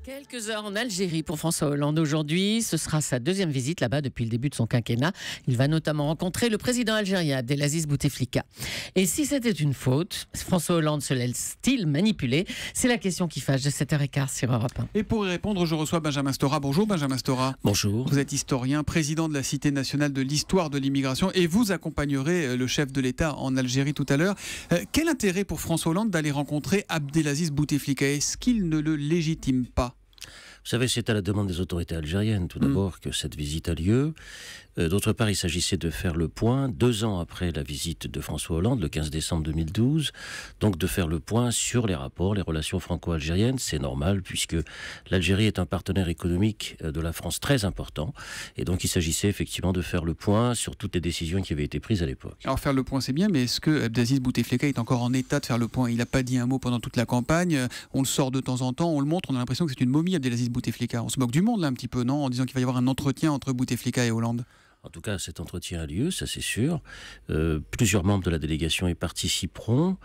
Quelques heures en Algérie pour François Hollande aujourd'hui. Ce sera sa deuxième visite là-bas depuis le début de son quinquennat. Il va notamment rencontrer le président algérien Abdelaziz Bouteflika. Et si c'était une faute, François Hollande se laisse-t-il manipuler? C'est la question qui fâche de 7h15 sur Europe 1. Et pour y répondre, je reçois Benjamin Stora. Bonjour Benjamin Stora. Bonjour. Vous êtes historien, président de la Cité nationale de l'histoire de l'immigration et vous accompagnerez le chef de l'État en Algérie tout à l'heure. Quel intérêt pour François Hollande d'aller rencontrer Abdelaziz Bouteflika? Est-ce qu'il ne le légitime pas? Vous savez, c'est à la demande des autorités algériennes, tout d'abord, que cette visite a lieu. D'autre part, il s'agissait de faire le point 2 ans après la visite de François Hollande, le 15 décembre 2012. Donc de faire le point sur les rapports, les relations franco-algériennes. C'est normal, puisque l'Algérie est un partenaire économique de la France très important. Et donc il s'agissait effectivement de faire le point sur toutes les décisions qui avaient été prises à l'époque. Alors faire le point, c'est bien, mais est-ce que Abdelaziz Bouteflika est encore en état de faire le point? Il n'a pas dit un mot pendant toute la campagne. On le sort de temps en temps, on le montre, on a l'impression que c'est une momie, Abdelaziz Bouteflika. On se moque du monde là un petit peu, non? En disant qu'il va y avoir un entretien entre Bouteflika et Hollande. En tout cas, cet entretien a lieu, ça c'est sûr. Plusieurs membres de la délégation y participeront.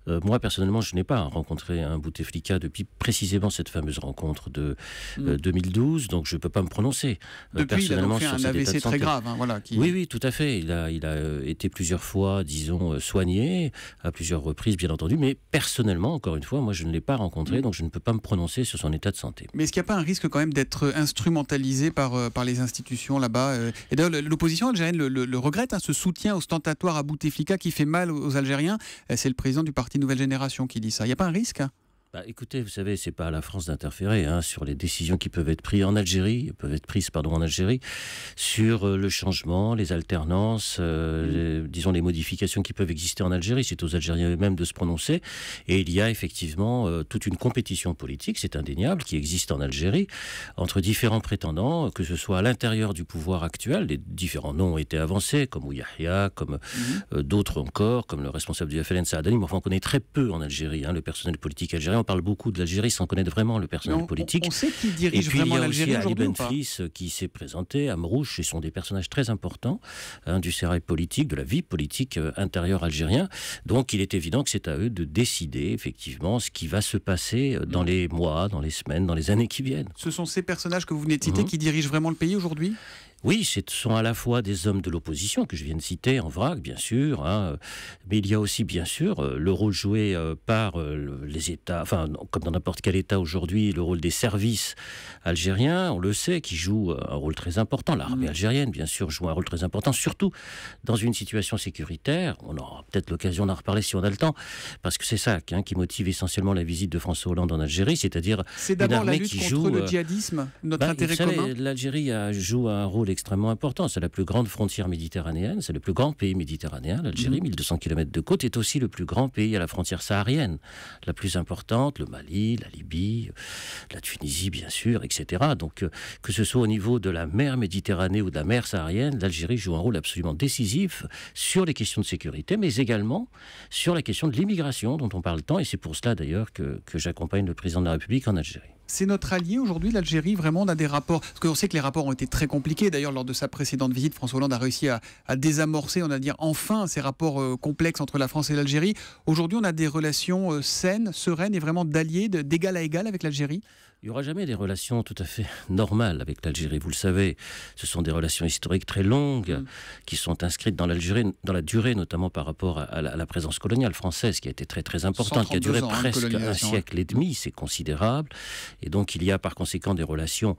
Moi, personnellement, je n'ai pas rencontré un Bouteflika depuis précisément cette fameuse rencontre de 2012, donc je ne peux pas me prononcer personnellement sur cet état de santé. Il a donc fait un AVC très grave. Hein, voilà, Oui, tout à fait. Il a été plusieurs fois, disons, soigné, à plusieurs reprises, bien entendu, mais personnellement, encore une fois, moi je ne l'ai pas rencontré, donc je ne peux pas me prononcer sur son état de santé. Mais est-ce qu'il n'y a pas un risque quand même d'être instrumentalisé par les institutions là-bas? Et d'ailleurs, l'opposition algérienne le regrette, hein, ce soutien ostentatoire à Bouteflika qui fait mal aux Algériens. C'est le président du parti Nouvelle Génération qui dit ça. Il n'y a pas un risque? Écoutez, vous savez, c'est pas à la France d'interférer sur les décisions qui peuvent être prises en Algérie, sur le changement, les alternances, disons les modifications qui peuvent exister en Algérie. C'est aux Algériens eux-mêmes de se prononcer. Et il y a effectivement toute une compétition politique, c'est indéniable, qui existe en Algérie entre différents prétendants, que ce soit à l'intérieur du pouvoir actuel. Les différents noms ont été avancés, comme Ouyahia, comme d'autres encore, comme le responsable du FLN Saadani. Mais enfin, on connaît très peu en Algérie le personnel politique algérien. On parle beaucoup de l'Algérie sans connaître vraiment le personnel politique. On sait qui dirige vraiment l'Algérie aujourd'hui. Et puis il y a aussi Ali Benflis qui s'est présenté, Amrouche, ce sont des personnages très importants du sérail politique, de la vie politique intérieure algérienne. Donc il est évident que c'est à eux de décider effectivement ce qui va se passer dans les mois, dans les semaines, dans les années qui viennent. Ce sont ces personnages que vous venez de citer qui dirigent vraiment le pays aujourd'hui ? Oui, ce sont à la fois des hommes de l'opposition, que je viens de citer en vrac, bien sûr, mais il y a aussi, bien sûr, le rôle joué par les États, enfin, comme dans n'importe quel État aujourd'hui, le rôle des services algériens, on le sait, qui jouent un rôle très important. L'armée algérienne, bien sûr, joue un rôle très important, surtout dans une situation sécuritaire. On aura peut-être l'occasion d'en reparler si on a le temps, parce que c'est ça qui motive essentiellement la visite de François Hollande en Algérie, c'est-à-dire c'est d'abord la lutte contre le djihadisme, notre intérêt commun. L'Algérie joue un rôle extrêmement important. C'est la plus grande frontière méditerranéenne, c'est le plus grand pays méditerranéen, l'Algérie, 1200 km de côte, est aussi le plus grand pays à la frontière saharienne, la plus importante, le Mali, la Libye, la Tunisie, bien sûr, etc. Donc, que ce soit au niveau de la mer Méditerranée ou de la mer saharienne, l'Algérie joue un rôle absolument décisif sur les questions de sécurité, mais également sur la question de l'immigration, dont on parle tant, et c'est pour cela d'ailleurs que j'accompagne le président de la République en Algérie. C'est notre allié aujourd'hui, l'Algérie, vraiment, on a des rapports, parce qu'on sait que les rapports ont été très compliqués, d'ailleurs lors de sa précédente visite, François Hollande a réussi à désamorcer, on va dire enfin, ces rapports complexes entre la France et l'Algérie. Aujourd'hui, on a des relations saines, sereines et vraiment d'alliés, d'égal à égal avec l'Algérie? Il n'y aura jamais des relations tout à fait normales avec l'Algérie, vous le savez. Ce sont des relations historiques très longues qui sont inscrites dans l'Algérie, dans la durée, notamment par rapport à la présence coloniale française, qui a été très très importante, qui a duré presque un siècle et demi, c'est considérable. Et donc il y a par conséquent des relations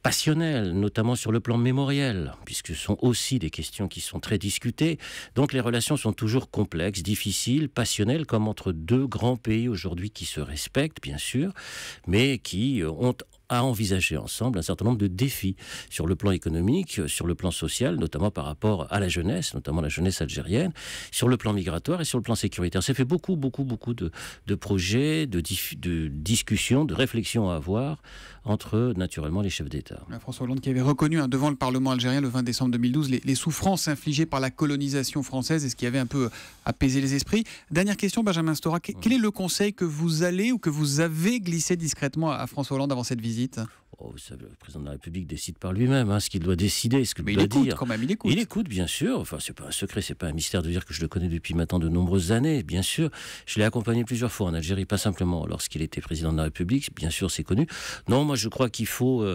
passionnelles, notamment sur le plan mémoriel, puisque ce sont aussi des questions qui sont très discutées. Donc les relations sont toujours complexes, difficiles, passionnelles, comme entre deux grands pays aujourd'hui qui se respectent, bien sûr, mais qui ont à envisager ensemble un certain nombre de défis sur le plan économique, sur le plan social, notamment par rapport à la jeunesse, notamment la jeunesse algérienne, sur le plan migratoire et sur le plan sécuritaire. Ça fait beaucoup de projets, de discussions, de réflexions à avoir entre, naturellement, les chefs d'État. François Hollande qui avait reconnu devant le Parlement algérien le 20 décembre 2012 les souffrances infligées par la colonisation française et ce qui avait un peu apaisé les esprits. Dernière question, Benjamin Stora. Quel est le conseil que vous allez ou que vous avez glissé discrètement à François Hollande avant cette visite ? Vous savez, le président de la République décide par lui-même ce qu'il doit décider, ce qu'il doit dire. Mais il écoute quand même, il écoute. Il écoute, bien sûr. Enfin, c'est pas un secret, c'est pas un mystère de dire que je le connais depuis maintenant de nombreuses années, bien sûr. Je l'ai accompagné plusieurs fois en Algérie, pas simplement lorsqu'il était président de la République, bien sûr, c'est connu. Non, moi je crois qu'il faut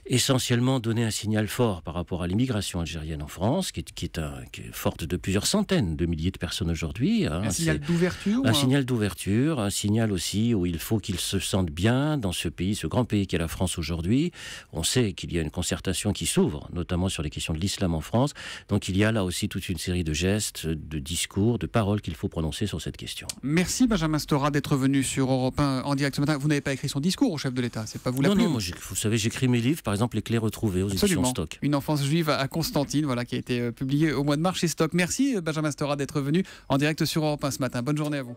essentiellement donner un signal fort par rapport à l'immigration algérienne en France, qui est forte de plusieurs centaines de milliers de personnes aujourd'hui. Un signal d'ouverture. Un signal d'ouverture, un signal aussi où il faut qu'ils se sentent bien dans ce pays, ce grand pays qu'est la France aujourd'hui. On sait qu'il y a une concertation qui s'ouvre, notamment sur les questions de l'islam en France. Donc il y a là aussi toute une série de gestes, de discours, de paroles qu'il faut prononcer sur cette question. Merci Benjamin Stora d'être venu sur Europe 1 en direct ce matin. Vous n'avez pas écrit son discours au chef de l'État, c'est pas vous la plume. Non, moi, vous savez, j'écris mes livres, par exemple Les Clés retrouvées aux éditions Stock. Une enfance juive à Constantine, voilà, qui a été publiée au mois de mars chez Stock. Merci Benjamin Stora d'être venu en direct sur Europe 1 ce matin. Bonne journée à vous.